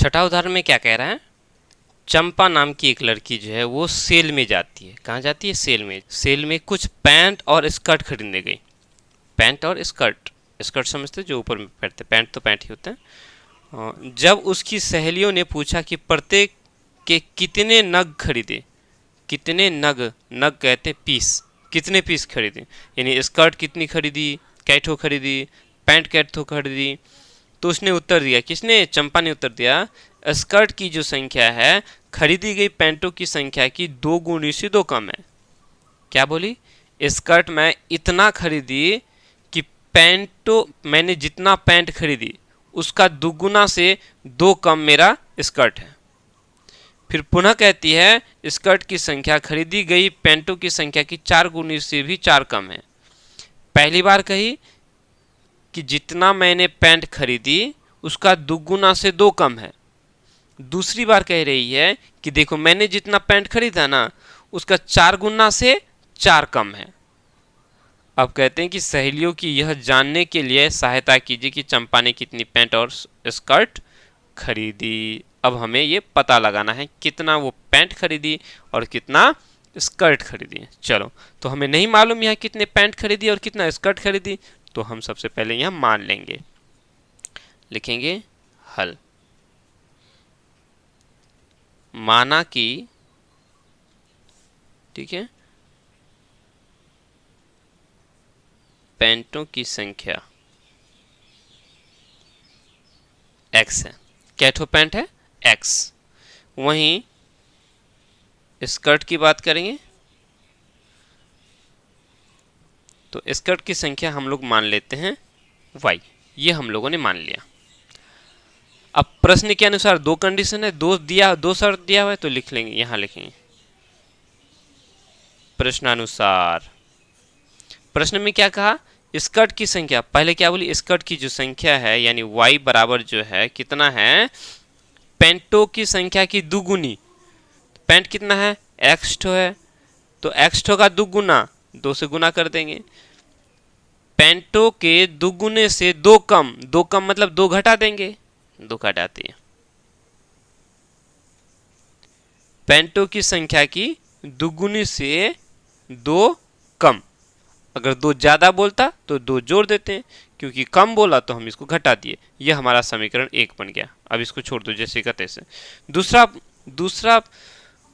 छठा उदाहरण में क्या कह रहा है, चंपा नाम की एक लड़की जो है वो सेल में जाती है। कहाँ जाती है? सेल में। सेल में कुछ पैंट और स्कर्ट खरीदने गई। पैंट और स्कर्ट, स्कर्ट समझते जो ऊपर में पहनते, पैंट तो पैंट ही होते हैं। जब उसकी सहेलियों ने पूछा कि प्रत्येक के कितने नग खरीदे, कितने नग, नग कहते पीस, कितने पीस खरीदे, यानी स्कर्ट कितनी खरीदी, कैठो खरीदी, पैंट कैठो खरीदी, तो उसने उत्तर दिया, किसने? चंपा ने उत्तर दिया, स्कर्ट की जो संख्या है खरीदी गई पैंटों की संख्या की 2 गुनी से 2 कम है। क्या बोली? स्कर्ट मैं इतना खरीदी कि पैंटों, मैंने जितना पैंट खरीदी उसका दुगुना से 2 कम मेरा स्कर्ट है। फिर पुनः कहती है स्कर्ट की संख्या खरीदी गई पैंटों की संख्या की 4 गुनी से भी 4 कम है। पहली बार कही कि जितना मैंने पैंट खरीदी उसका दुगुना से 2 कम है। दूसरी बार कह रही है कि देखो मैंने जितना पैंट खरीदा ना उसका 4 गुना से 4 कम है। अब कहते हैं कि सहेलियों की यह जानने के लिए सहायता कीजिए कि चंपा ने कितनी पैंट और स्कर्ट खरीदी। अब हमें ये पता लगाना है कितना वो पैंट खरीदी और कितना स्कर्ट खरीदी। चलो, तो हमें नहीं मालूम यहाँ कितने पैंट खरीदी और कितना स्कर्ट खरीदी, तो हम सबसे पहले यहाँ मान लेंगे। लिखेंगे हल। माना कि, ठीक है, पैंटों की संख्या x है, कैठो पैंट है x, वहीं स्कर्ट की बात करेंगे तो स्कर्ट की संख्या हम लोग मान लेते हैं y। ये हम लोगों ने मान लिया। अब प्रश्न के अनुसार 2 कंडीशन है, 2 शर्त दिया हुआ है, तो लिख लेंगे, यहां लिखेंगे प्रश्नानुसार। प्रश्न में क्या कहा? स्कर्ट की संख्या, पहले क्या बोली? स्कर्ट की जो संख्या है यानी y बराबर जो है कितना है? पैंटों की संख्या की दुगुनी। पैंट कितना है? x ठो है, तो x ठो का दुगुना 2 से गुना कर देंगे। पैंटों के दुगुने से 2 कम, 2 कम मतलब 2 घटा देंगे, 2 घटाते हैं। पैंटों की संख्या की दुगुनी से 2 कम, अगर 2 ज्यादा बोलता तो 2 जोड़ देते हैं, क्योंकि कम बोला तो हम इसको घटा दिए। यह हमारा समीकरण 1 बन गया। अब इसको छोड़ दो जैसे का तैसे। दूसरा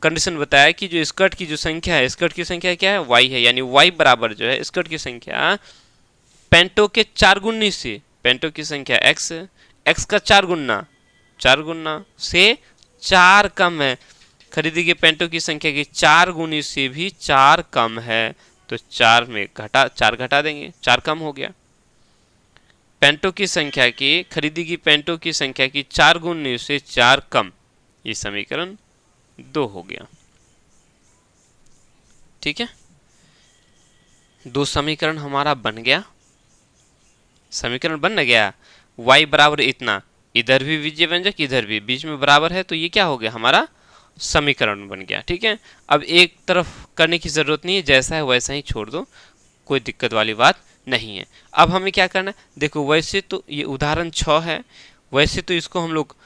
कंडीशन बताया कि जो स्कर्ट की जो संख्या है, स्कर्ट की संख्या क्या है? y है, यानी y बराबर जो है स्कर्ट की संख्या पैंटों के 4 गुनी से, पैंटों की संख्या x है, x का 4 गुना से 4 कम है। खरीदी गई पैंटों की संख्या की 4 गुनी से भी 4 कम है, तो 4 में 4 घटा देंगे, 4 कम हो गया। पैंटों की संख्या की, खरीदी गई पैंटों की संख्या की 4 गुनी से 4 कम, ये समीकरण 2 हो गया। ठीक है, 2 समीकरण हमारा बन गया। समीकरण बन गया। y बराबर इतना, इधर भी विजय व्यंजक इधर भी, बीच में बराबर है, तो ये क्या हो गया? हमारा समीकरण बन गया। ठीक है, अब एक तरफ करने की जरूरत नहीं है, जैसा है वैसा ही छोड़ दो, कोई दिक्कत वाली बात नहीं है। अब हमें क्या करना है? देखो, वैसे तो ये उदाहरण 6 है, वैसे तो इसको हम लोग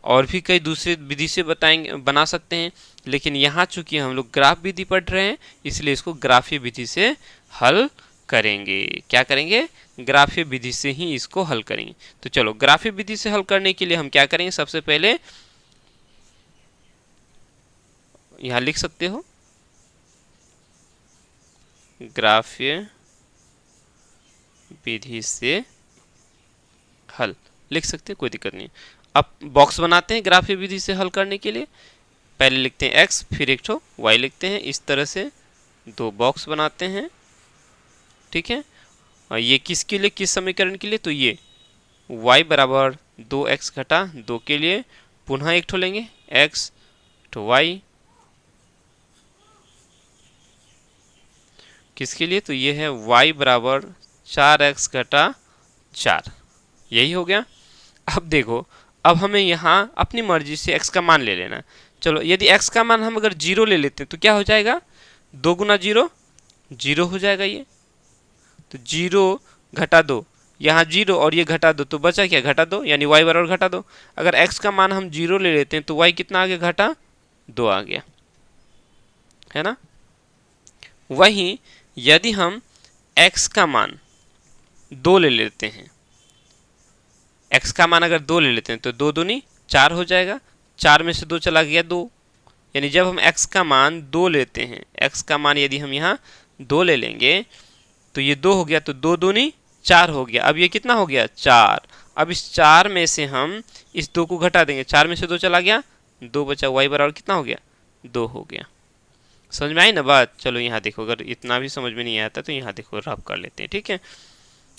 और भी कई दूसरे विधि से बना सकते हैं, लेकिन यहाँ चूंकि हम लोग ग्राफ विधि पढ़ रहे हैं इसलिए इसको ग्राफीय विधि से हल करेंगे। क्या करेंगे? ग्राफीय विधि से ही इसको हल करेंगे। तो चलो, ग्राफीय विधि से हल करने के लिए हम क्या करेंगे? सबसे पहले यहां लिख सकते हो ग्राफीय विधि से हल, लिख सकते हैं, कोई दिक्कत नहीं। अब बॉक्स बनाते हैं ग्राफीय विधि से हल करने के लिए। पहले लिखते हैं x, फिर एक ठो y लिखते हैं, इस तरह से 2 बॉक्स बनाते हैं। ठीक है, और ये किसके लिए, किस समीकरण के लिए? तो ये y बराबर 2x घटा 2 के लिए पुनः एक ठो लेंगे x तो y, किसके लिए? तो ये है y बराबर 4x घटा 4, यही हो गया। अब देखो, अब हमें यहाँ अपनी मर्जी से x का मान ले लेना। चलो, यदि x का मान हम अगर 0 ले लेते हैं तो क्या हो जाएगा? 2 गुना 0 0 हो जाएगा ये, तो 0 घटा 2 यहाँ 0 और ये घटा दो तो बचा क्या, घटा 2, यानी y बराबर घटा 2। अगर x का मान हम 0 ले लेते हैं तो y कितना आ गया, घटा 2 आ गया, है ना। वहीं यदि हम x का मान 2 ले लेते हैं, x का मान अगर 2 ले लेते हैं तो 2 दूनी 4 हो जाएगा, 4 में से 2 चला गया 2, यानी जब हम x का मान 2 लेते हैं, x का मान यदि हम यहाँ 2 ले लेंगे तो ये 2 हो गया, तो 2 दूनी 4 हो गया। अब ये कितना हो गया, 4। अब इस 4 में से हम इस 2 को घटा देंगे, 4 में से 2 चला गया, 2 बचा, y बराबर कितना हो गया, 2 हो गया। समझ में आई ना बात। चलो यहाँ देखो, अगर इतना भी समझ में नहीं आता तो यहाँ देखो रफ कर लेते हैं, ठीक है।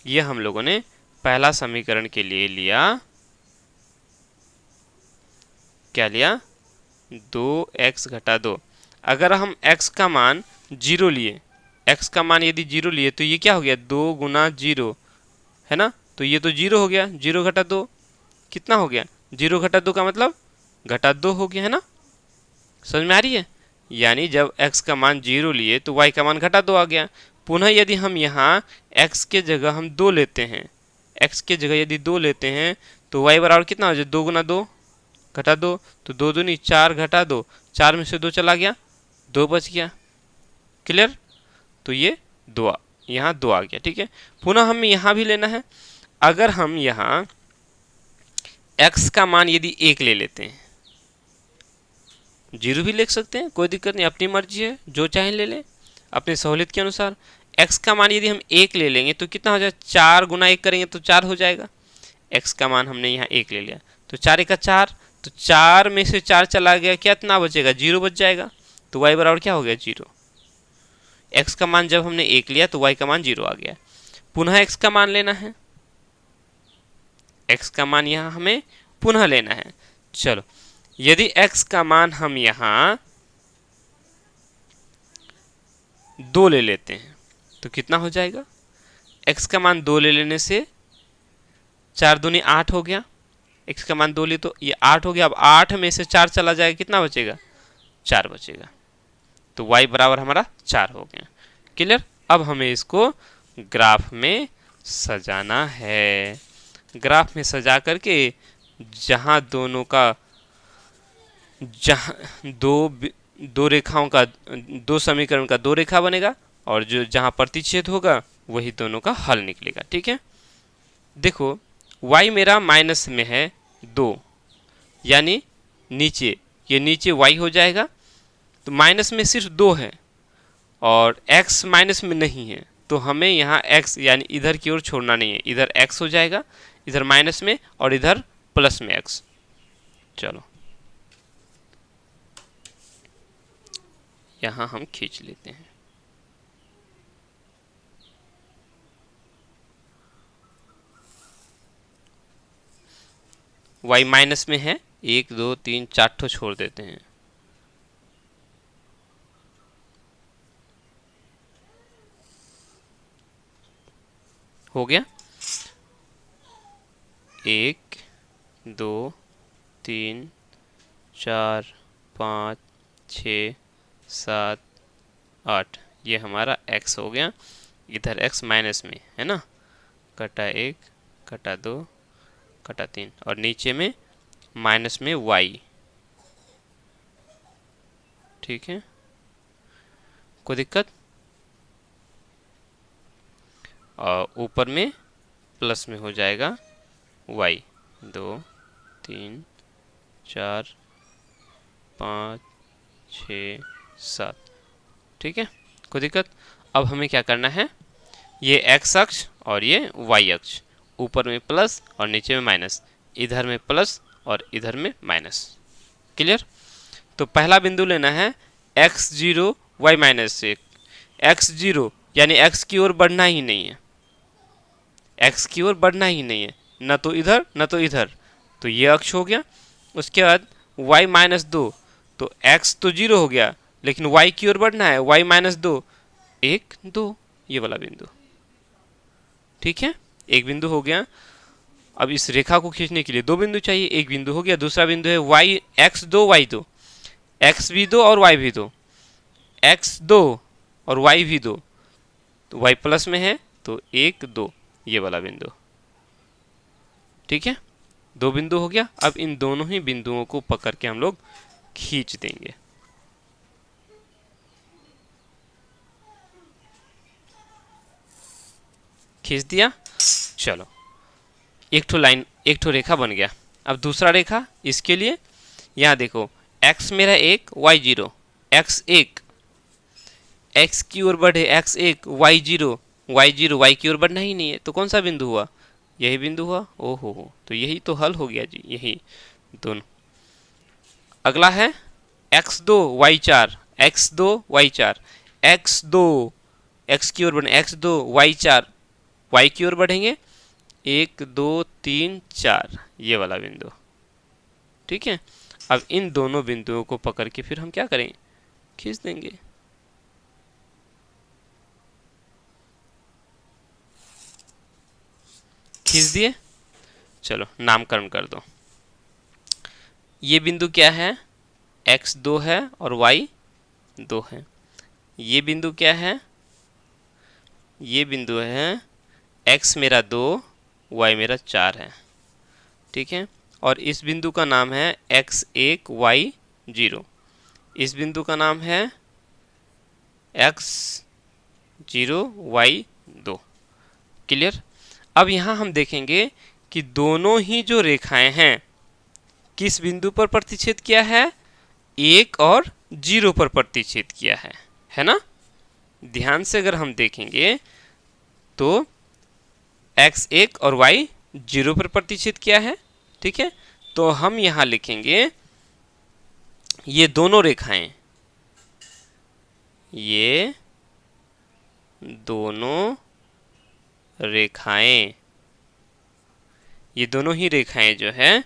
ये हम लोगों ने पहला समीकरण के लिए लिया, क्या लिया, 2x घटा 2। अगर हम x का मान 0 लिए, x का मान यदि 0 लिए तो ये क्या हो गया, 2 गुना 0, है ना। तो ये तो 0 हो गया, 0 घटा 2 कितना हो गया, 0 घटा 2 का मतलब घटा 2 हो गया, है ना। समझ में आ रही है। यानी जब x का मान 0 लिए तो y का मान घटा 2 आ गया। पुनः यदि हम यहाँ x के जगह हम 2 लेते हैं, x के जगह यदि 2 लेते हैं तो y बराबर कितना हो जाए, 2 गुना 2 घटा 2, तो 2 दूनी 4 घटा 2, 4 में से 2 चला गया, 2 बच गया। क्लियर। तो ये 2 यहाँ 2 आ गया, ठीक है। पुनः हमें यहाँ भी लेना है। अगर हम यहाँ x का मान यदि 1 ले लेते हैं, 0 भी लिख सकते हैं, कोई दिक्कत नहीं, अपनी मर्जी है, जो चाहे ले लें अपनी सहूलियत के अनुसार। x का मान यदि हम 1 ले लेंगे तो कितना हो जाए, 4 गुना 1 करेंगे तो 4 हो जाएगा। x का मान हमने यहाँ 1 ले लिया तो 4 1 4, तो 4 में से 4 चला गया, क्या इतना बचेगा, 0 बच जाएगा। तो y बराबर क्या हो गया, 0। x का मान जब हमने 1 लिया तो y का मान 0 आ गया। पुनः x का मान लेना है, x का मान यहाँ हमें पुनः लेना है। चलो, यदि x का मान हम यहाँ 2 ले लेते हैं तो कितना हो जाएगा, x का मान 2 ले लेने से 4 दूनी 8 हो गया, x का मान 2 ले तो ये 8 हो गया। अब 8 में से 4 चला जाएगा, कितना बचेगा, 4 बचेगा। तो y बराबर हमारा 4 हो गया। क्लियर। अब हमें इसको ग्राफ में सजाना है। ग्राफ में सजा करके जहाँ दोनों का, जहाँ दो रेखाओं का, 2 समीकरण का 2 रेखा बनेगा और जो जहाँ प्रतिच्छेद होगा वही दोनों का हल निकलेगा, ठीक है। देखो y मेरा माइनस में है 2, यानी नीचे, ये नीचे y हो जाएगा, तो माइनस में सिर्फ 2 है और x माइनस में नहीं है, तो हमें यहाँ x यानी इधर की ओर छोड़ना नहीं है, इधर x हो जाएगा, इधर माइनस में और इधर प्लस में x। चलो यहाँ हम खींच लेते हैं। y माइनस में है, 1 2 3 4 ठो छोड़ देते हैं। हो गया, 1 2 3 4 5 6 7 8, ये हमारा x हो गया। इधर x माइनस में है ना, कटा 1 कटा 2 कटा 3 और नीचे में माइनस में y, ठीक है, कोई दिक्कत। और ऊपर में प्लस में हो जाएगा y, 2 3 4 5 6 7, ठीक है, कोई दिक्कत। अब हमें क्या करना है, ये x अक्ष और ये y अक्ष, ऊपर में प्लस और नीचे में माइनस, इधर में प्लस और इधर में माइनस। क्लियर। तो पहला बिंदु लेना है x0 y माइनस 1, x0 यानी x की ओर बढ़ना ही नहीं है, x की ओर बढ़ना ही नहीं है, न तो इधर न तो इधर, तो ये अक्ष हो गया। उसके बाद y माइनस 2, तो x तो 0 हो गया लेकिन y की ओर बढ़ना है, y माइनस 2 1 2, ये वाला बिंदु, ठीक है, एक बिंदु हो गया। अब इस रेखा को खींचने के लिए 2 बिंदु चाहिए, एक बिंदु हो गया, दूसरा बिंदु है y x2 y2, x भी 2 और y भी 2, x2 और y भी 2, तो y प्लस में है तो 1 2, ये वाला बिंदु, ठीक है, 2 बिंदु हो गया। अब इन दोनों ही बिंदुओं को पकड़ के हम लोग खींच देंगे। खींच दिया, चलो एक ठो लाइन, एक ठो रेखा बन गया। अब दूसरा रेखा इसके लिए, यहाँ देखो x मेरा 1 y 0, x 1 x की ओर बढ़े, x 1 y 0 y की ओर बढ़ना ही नहीं है, तो कौन सा बिंदु हुआ? यही बिंदु हुआ। ओहो, तो यही तो हल हो गया जी, यही दोनों। अगला है x2 y 4, x2 y 4, x2 x की ओर बढ़े, x2 y 4 y की ओर बढ़ेंगे, 1 2 3 4, ये वाला बिंदु। ठीक है, अब इन दोनों बिंदुओं को पकड़ के फिर हम क्या करेंगे? खींच देंगे। खींच दिए, चलो नामकरण कर दो। ये बिंदु क्या है? x 2 है और y 2 है। ये बिंदु क्या है? ये बिंदु है x मेरा 2 y मेरा 4 है। ठीक है, और इस बिंदु का नाम है x 1 y 0। इस बिंदु का नाम है x 0 y 2। क्लियर? अब यहाँ हम देखेंगे कि दोनों ही जो रेखाएं हैं किस बिंदु पर प्रतिच्छेद किया है? 1 और 0 पर प्रतिच्छेद किया है ना? ध्यान से अगर हम देखेंगे तो x 1 और y 0 पर प्रतिच्छेद किया है। ठीक है, तो हम यहाँ लिखेंगे ये दोनों रेखाएं, ये दोनों रेखाएं, ये दोनों ही रेखाएं जो है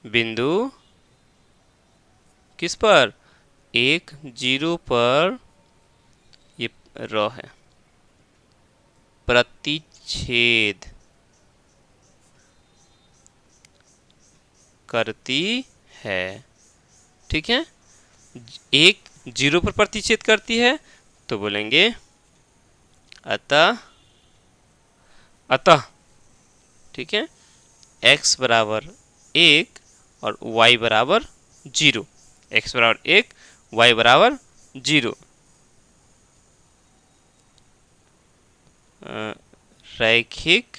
बिंदु किस पर? 1 0 पर ये र है, प्रतिच्छेद करती है। ठीक है, 1 0 पर प्रतिच्छेद करती है तो बोलेंगे अतः, ठीक है, x बराबर 1 और y बराबर 0, x बराबर 1 y बराबर 0। रैखिक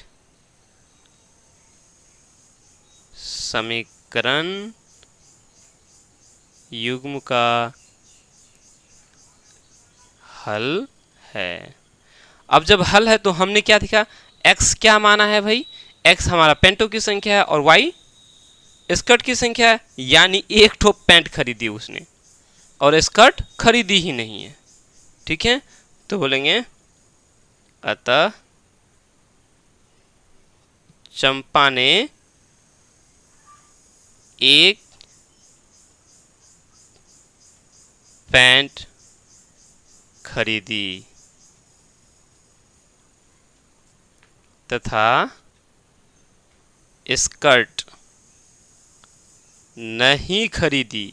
समीकरण युग्म का हल है। अब जब हल है तो हमने क्या देखा? x क्या माना है भाई? x हमारा पेंटों की संख्या है और y स्कर्ट की संख्या है, यानी एक ठो पैंट खरीदी उसने और स्कर्ट खरीदी ही नहीं है। ठीक है, तो बोलेंगे अतः चंपा ने एक पैंट खरीदी तथा स्कर्ट नहीं खरीदी।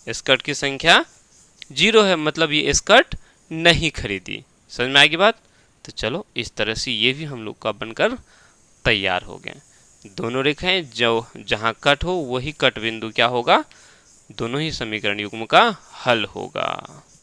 स्कर्ट की संख्या 0 है, मतलब ये स्कर्ट नहीं खरीदी। समझ में आएगी बात? तो चलो इस तरह से ये भी हम लोग का बनकर तैयार हो गए। दोनों रेखाएं जो जहां कट हो वही कट बिंदु क्या होगा? दोनों ही समीकरण युग्म का हल होगा।